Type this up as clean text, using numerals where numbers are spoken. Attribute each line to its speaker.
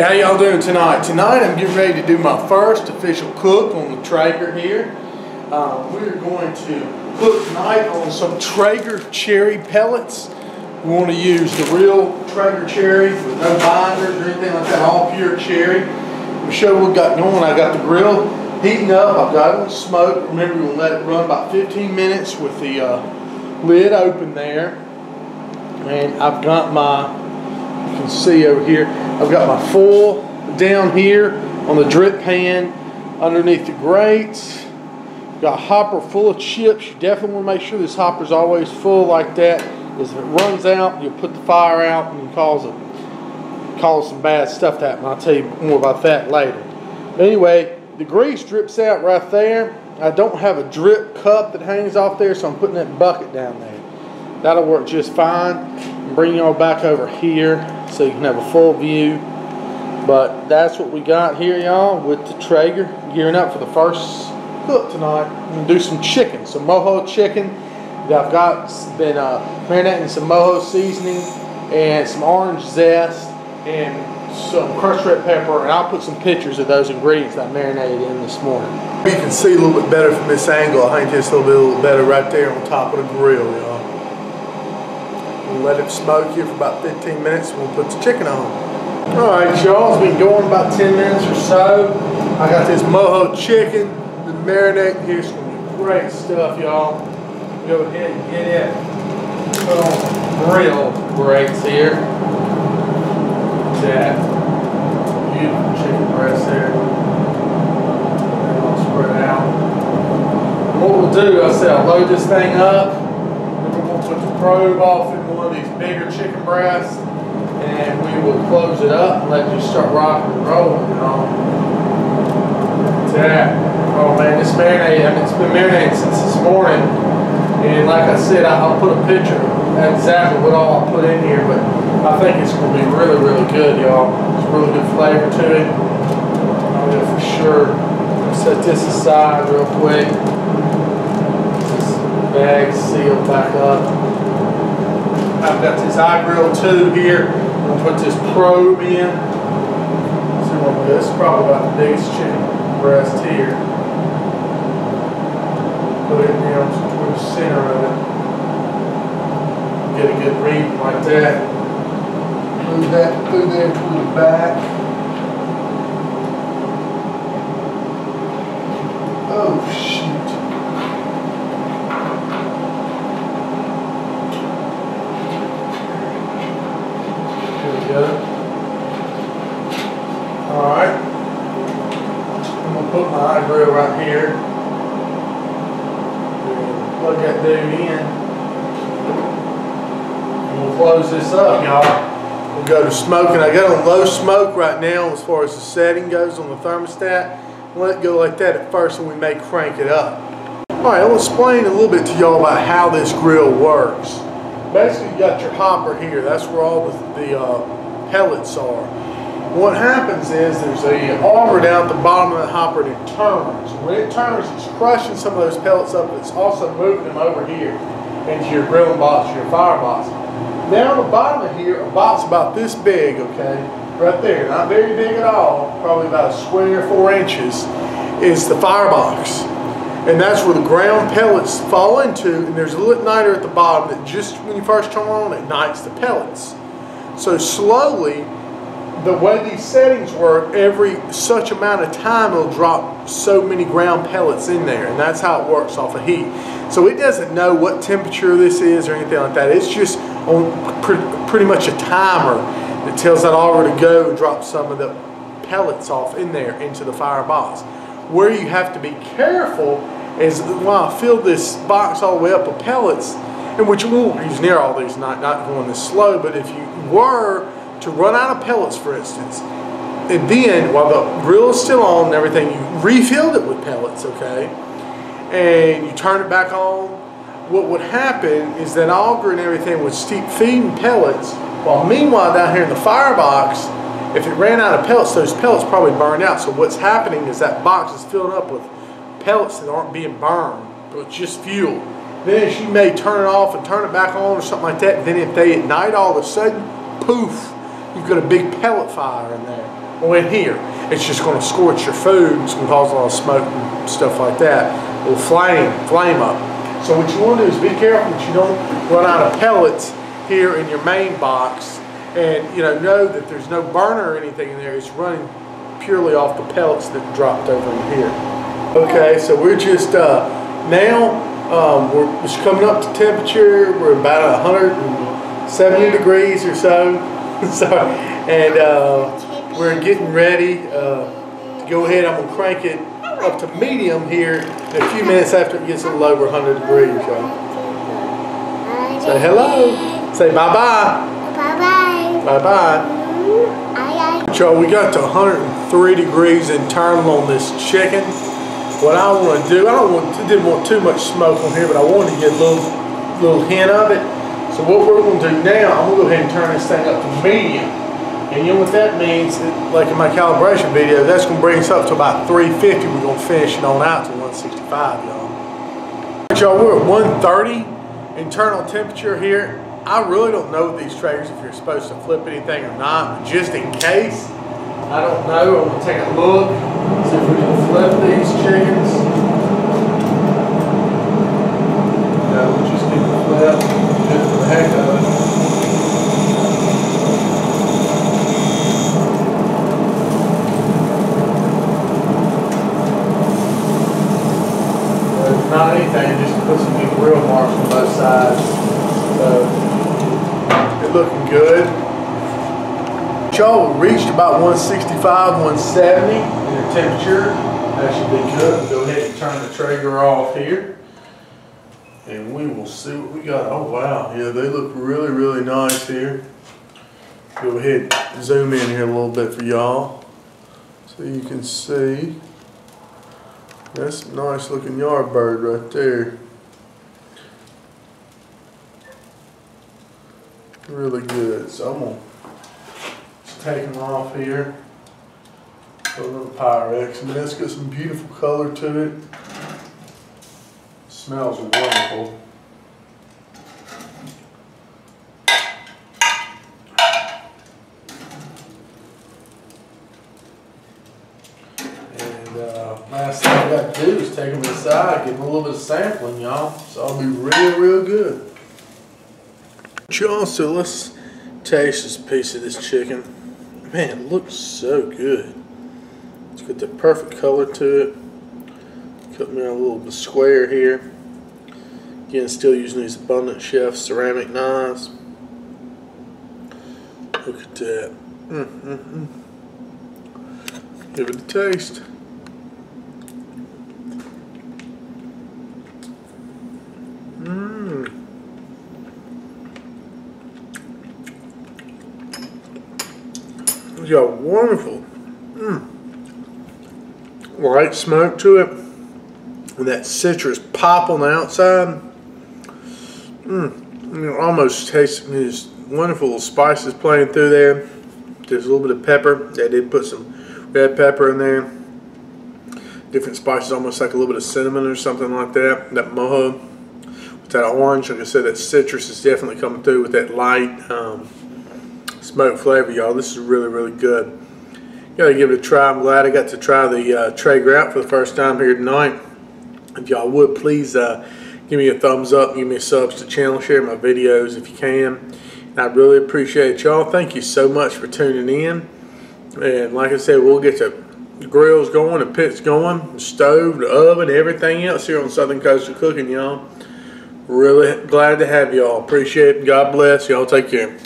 Speaker 1: How y'all doing tonight? Tonight I'm getting ready to do my first official cook on the Treager here. We're going to cook tonight on some Treager cherry pellets. We want to use the real Treager cherry with no binders or anything like that, all pure cherry. We'll show what we got going. I got the grill heating up. I've got it on smoke. Remember, we'll let it run about 15 minutes with the lid open there. And I've got my, you can see over here, I've got my foil down here on the drip pan underneath the grates. Got a hopper full of chips. You definitely want to make sure this hopper is always full like that. Because if it runs out, you'll put the fire out and cause some bad stuff to happen. I'll tell you more about that later. But anyway, the grease drips out right there. I don't have a drip cup that hangs off there, so I'm putting that bucket down there. That'll work just fine. Bring y'all back over here so you can have a full view. But that's what we got here, y'all, with the Treager. Gearing up for the first cook tonight. I'm going to do some chicken, some Mojo chicken that I've got been marinating some Mojo seasoning and some orange zest and some crushed red pepper, and I'll put some pictures of those ingredients that I marinated in this morning. You can see a little bit better from this angle. I think it's a little better right there on top of the grill, y'all. We'll let it smoke here for about 15 minutes and we'll put the chicken on. Alright y'all, it's been going about 10 minutes or so. I got this Mojo chicken, the marinating here. It's going to be great stuff, y'all. Go ahead and get it. Put on the grill grates here. That beautiful chicken breast there. And I'll spread it out. And what we'll do, I said I'll load this thing up. Then we're going to put the probe off in one of these bigger chicken breasts. And we will close it up and let you start rocking and rolling, you know. That. Oh man, this marinade, I mean, it's been marinating since this morning. And like I said, I'll put a picture of exactly what all I put in here, but I think it's going to be really, really good, y'all. There's a really good flavor to it. I know for sure. I'll set this aside real quick. This bag sealed back up. I've got this iGrill tube here. I'm going to put this probe in. See what we do. This is probably about the biggest chicken breast here. Put it down toward the center of it. Get a good read like that. Move that through there toward the back. Oh shoot. There we go. Alright. I'm going to put my iGrill right here. Plug that dude in. And we'll close this up, y'all. We'll go to smoking. I got on low smoke right now as far as the setting goes on the thermostat. We'll let it go like that at first and we may crank it up. Alright, I'll explain a little bit to y'all about how this grill works. Basically, you got your hopper here. That's where all the pellets are. What happens is there's a auger down at the bottom of the hopper and it turns. When it turns, it's crushing some of those pellets up, but it's also moving them over here into your grilling box, your firebox. Down the bottom of here, a box about this big, okay, right there, not very big at all, probably about a square 4 inches, is the firebox. And that's where the ground pellets fall into, and there's a little igniter at the bottom that just when you first turn on, it ignites the pellets. So slowly, the way these settings work, every such amount of time it'll drop so many ground pellets in there, and that's how it works off of heat. So it doesn't know what temperature this is or anything like that. It's just on pretty much a timer that tells that auger to go and drop some of the pellets off in there into the firebox. Where you have to be careful is while I fill this box all the way up with pellets, and which you won't use near all these, not going this slow, but if you were to run out of pellets, for instance, and then while the grill is still on and everything, you refilled it with pellets, okay, and you turn it back on, what would happen is that auger and everything would keep feeding pellets, while meanwhile down here in the firebox, if it ran out of pellets, those pellets probably burned out. So what's happening is that box is filling up with pellets that aren't being burned, but it's just fuel. Then as you may turn it off and turn it back on or something like that, then if they ignite all of a sudden, poof, you've got a big pellet fire in there. Well, in here, it's just going to scorch your food. It's going to cause a lot of smoke and stuff like that. It will flame up. So what you want to do is be careful that you don't run out of pellets here in your main box, and know that there's no burner or anything in there. It's running purely off the pellets that dropped over in here. Okay, so we're just now we're just coming up to temperature. We're about 170 degrees or so. Sorry, and we're getting ready to go ahead. I'm gonna crank it up to medium here in a few minutes after it gets a little over 100 degrees, y'all. Say hello. Say bye-bye. Bye-bye. Bye-bye. Y'all, we got to 103 degrees internal on this chicken. What I want to do, didn't want too much smoke on here, but I wanted to get a little hint of it. So what we're going to do now, I'm going to go ahead and turn this thing up to medium. And you know what that means? Like in my calibration video, that's going to bring us up to about 350. We're going to finish it on out to 165, y'all. Y'all, we're at 130 internal temperature here. I really don't know with these Treagers if you're supposed to flip anything or not, but just in case, I don't know. I'm going to take a look, see if we can flip these chickens. No, we'll just keep the flip just for the heck of it. Not anything, just to put some grill marks on both sides. So, it's looking good. Y'all reached about 165, 170 in your temperature. That should be good. We'll go ahead and turn the Treager off here. And we will see what we got. Oh wow, yeah, they look really, really nice here. Go ahead and zoom in here a little bit for y'all so you can see. That's a nice looking yard bird right there. Really good. So I'm going to just take them off here. Put a little Pyrex. I mean, that's got some beautiful color to it. Smells wonderful. Last thing I got to do is take them inside, give them a little bit of sampling, y'all. So I'll be real good. Y'all, so let's taste this piece of this chicken. Man, it looks so good. It's got the perfect color to it. Cut me a little bit square here. Again, still using these Abundant Chef ceramic knives. Look at that. Give it a taste. It's got wonderful light smoke to it, with that citrus pop on the outside. You almost taste these wonderful little spices playing through there. There's a little bit of pepper. They did put some red pepper in there. Different spices, almost like a little bit of cinnamon or something like that. That mojo with that orange, like I said, that citrus is definitely coming through with that light smoke flavor, y'all. This is really good. Gotta give it a try. I'm glad I got to try the Treager out for the first time here tonight. If y'all would please give me a thumbs up, give me a sub to the channel, share my videos if you can. And I really appreciate y'all. Thank you so much for tuning in. And like I said, we'll get the grills going, the pits going, the stove, the oven, everything else here on Southern Coast of Cooking, y'all. Really glad to have y'all. Appreciate it. God bless. Y'all take care.